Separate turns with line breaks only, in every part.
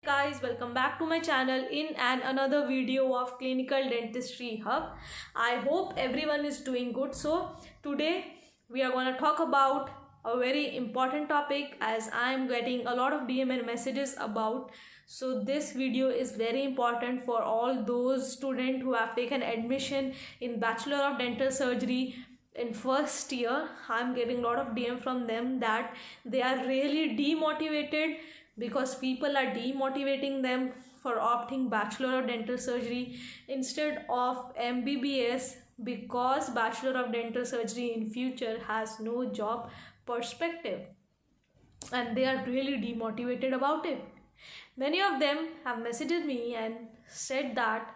Guys, welcome back to my channel in another video of Clinical Dentistry Hub. I hope everyone is doing good. So today we are going to talk about a very important topic as I am getting a lot of DM and messages about. So this video is very important for all those students who have taken admission in Bachelor of Dental Surgery in first year. I'm getting a lot of DM from them that they are really demotivated because people are demotivating them for opting Bachelor of Dental Surgery instead of MBBS because Bachelor of Dental Surgery in future has no job perspective, and they are really demotivated about it. Many of them have messaged me and said that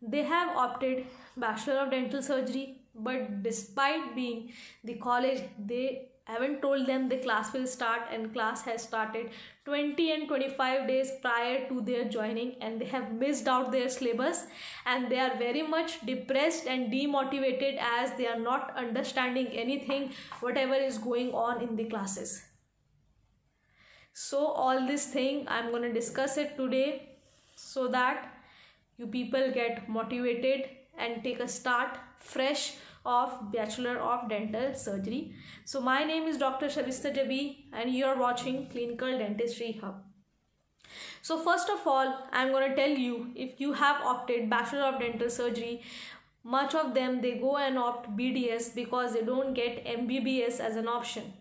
they have opted Bachelor of Dental Surgery, but despite being the college, they haven't told them the class will start, and class has started 20 and 25 days prior to their joining, and they have missed out their syllabus, and they are very much depressed and demotivated as they are not understanding anything whatever is going on in the classes. So all this thing I'm going to discuss it today so that you people get motivated and take a start fresh of Bachelor of Dental Surgery. So my name is Dr. Shabista Jabi and you are watching Clinical Dentistry Hub. So first of all, I'm going to tell you, if you have opted Bachelor of Dental Surgery, much of them they go and opt BDS because they don't get MBBS as an option.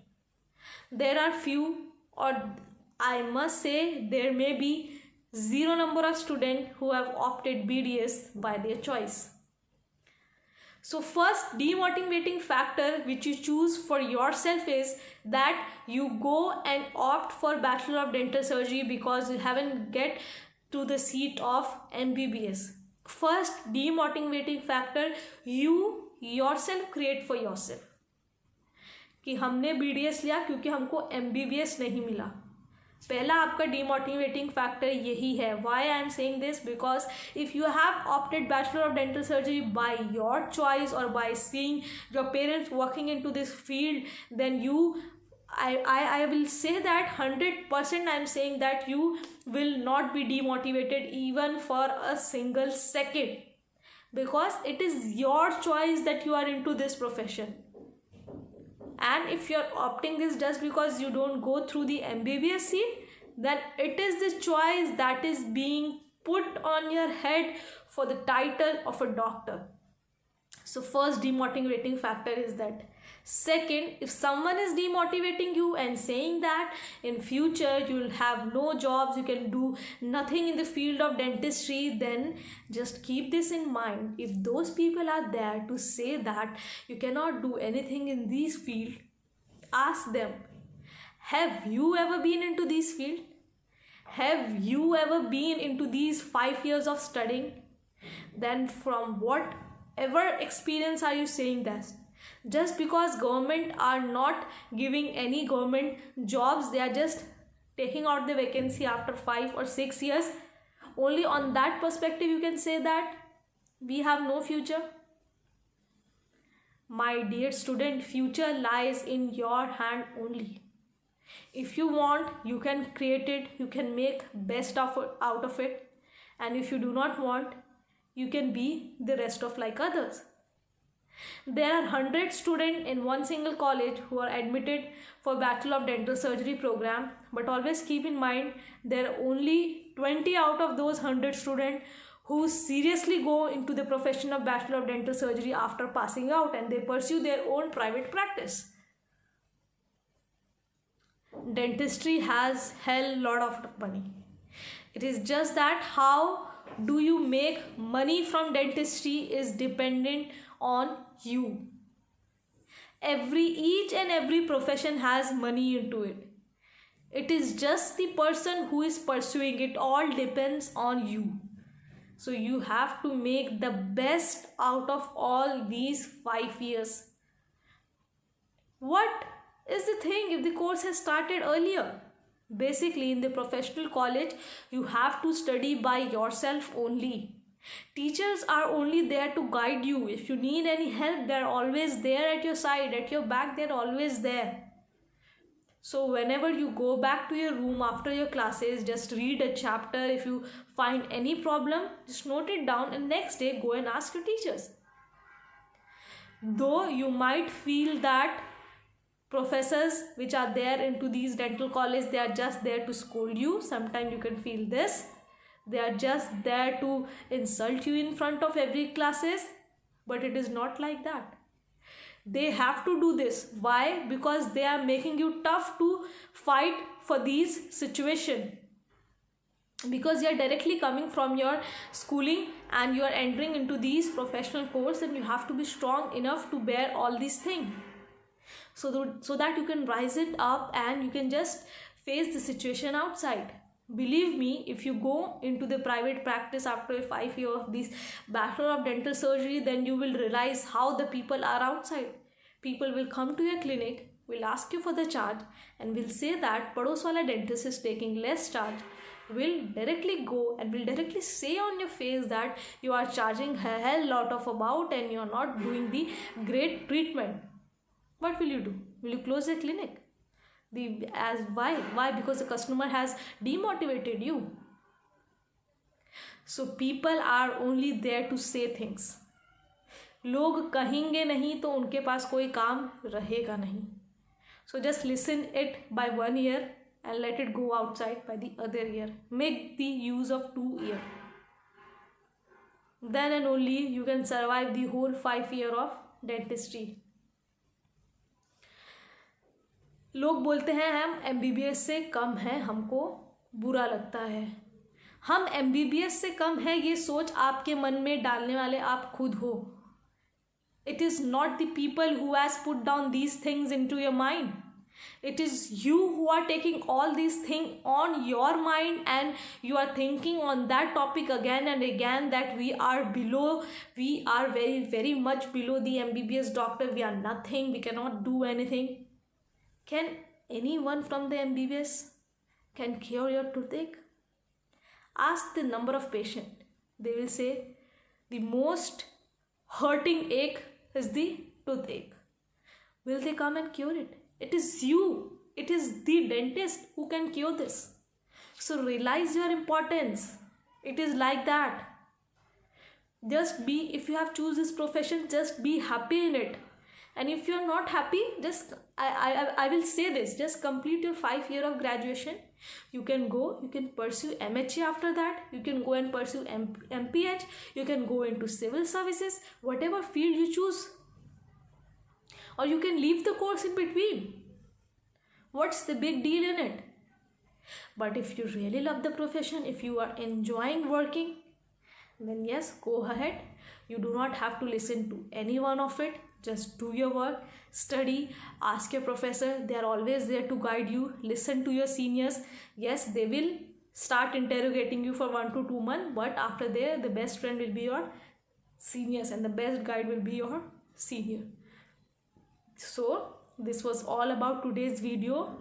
There are few, or I must say there may be zero number of students who have opted BDS by their choice. So first demotivating factor which you choose for yourself is that you go and opt for Bachelor of Dental Surgery because you haven't get to the seat of MBBS. First demotivating factor you yourself create for yourself कि हमने BDS लिया क्योंकि हमको MBBS नहीं मिला. पहला आपका demotivating factor यही है. Why I am saying this? Because if you have opted Bachelor of Dental Surgery by your choice or by seeing your parents working into this field, then I will say that 100% I am saying that you will not be demotivated even for a single second, because it is your choice that you are into this profession. And if you are opting this just because you don't go through the MBBS seat, then it is the choice that is being put on your head for the title of a doctor. So first demotivating factor is that. Second, if someone is demotivating you and saying that in future you will have no jobs, you can do nothing in the field of dentistry, then just keep this in mind. If those people are there to say that you cannot do anything in this field, ask them, have you ever been into this field? Have you ever been into these 5 years of studying? Then from whatever experience are you saying that? Just because government are not giving any government jobs, they are just taking out the vacancy after 5 or 6 years, only on that perspective you can say that we have no future. My dear student, future lies in your hand only. If you want, you can create it, you can make best out of it, and if you do not want, you can be the rest of like others. There are 100 students in one single college who are admitted for Bachelor of Dental Surgery program, but always keep in mind there are only 20 out of those 100 students who seriously go into the profession of Bachelor of Dental Surgery after passing out, and they pursue their own private practice. Dentistry has hell lot of money. It is just that how do you make money from dentistry is dependent on you. Each and every profession has money into it. It is just the person who is pursuing it. All depends on you. So you have to make the best out of all these 5 years. What is the thing if the course has started earlier? Basically, in the professional college, you have to study by yourself only. Teachers are only there to guide you. If you need any help, they are always there at your side, at your back, they are always there. So whenever you go back to your room after your classes, just read a chapter. If you find any problem, just note it down, and next day go and ask your teachers. Though you might feel that professors which are there into these dental college, they are just there to scold you. Sometimes you can feel this, they are just there to insult you in front of every classes, but it is not like that. They have to do this. Why? Because they are making you tough to fight for these situation, because you are directly coming from your schooling and you are entering into these professional course, and you have to be strong enough to bear all these things, so that you can rise it up and you can just face the situation outside. Believe me, if you go into the private practice after 5 years of this Bachelor of Dental Surgery, then you will realize how the people are outside. People will come to your clinic, will ask you for the charge, and will say that Pados wala dentist is taking less charge. Will directly go and will directly say on your face that you are charging a hell lot of amount and you are not doing the great treatment. What will you do? Will you close the clinic? Why? Because the customer has demotivated you. So people are only there to say things. लोग कहेंगे नहीं तो उनके पास कोई काम रहेगा नहीं. So just listen it by 1 ear and let it go outside by the other ear. Make the use of 2 ears. Then and only you can survive the whole 5 years of dentistry. लोग बोलते हैं हम MBBS से कम हैं, हमको बुरा लगता है. हम MBBS से कम है, ये सोच आपके मन में डालने वाले आप खुद हो. It is not the people who has put down these things into your mind. It is you who are taking all these things on your mind, and you are thinking on that topic again and again, that we are very, very much below the MBBS doctor. We are nothing, we cannot do anything. Can anyone from the MBBS can cure your toothache? Ask the number of patients. They will say the most hurting ache is the toothache. Will they come and cure it? It is you. It is the dentist who can cure this. So realize your importance. It is like that. If you have choose this profession, just be happy in it. And if you are not happy, just I will say this, just complete your 5 years of graduation. You can pursue MHA after that. You can go and pursue MPH. You can go into civil services, whatever field you choose. Or you can leave the course in between. What's the big deal in it? But if you really love the profession, if you are enjoying working, then yes, go ahead. You do not have to listen to any one of it. Just do your work, study, ask your professor. They are always there to guide you. Listen to your seniors. Yes, they will start interrogating you for 1 to 2 months, but after there, the best friend will be your seniors and the best guide will be your senior. So this was all about today's video.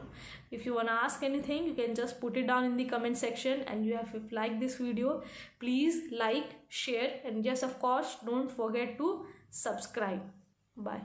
If you want to ask anything, you can just put it down in the comment section. And if you like this video, please like, share, and yes, of course, don't forget to subscribe. Bye.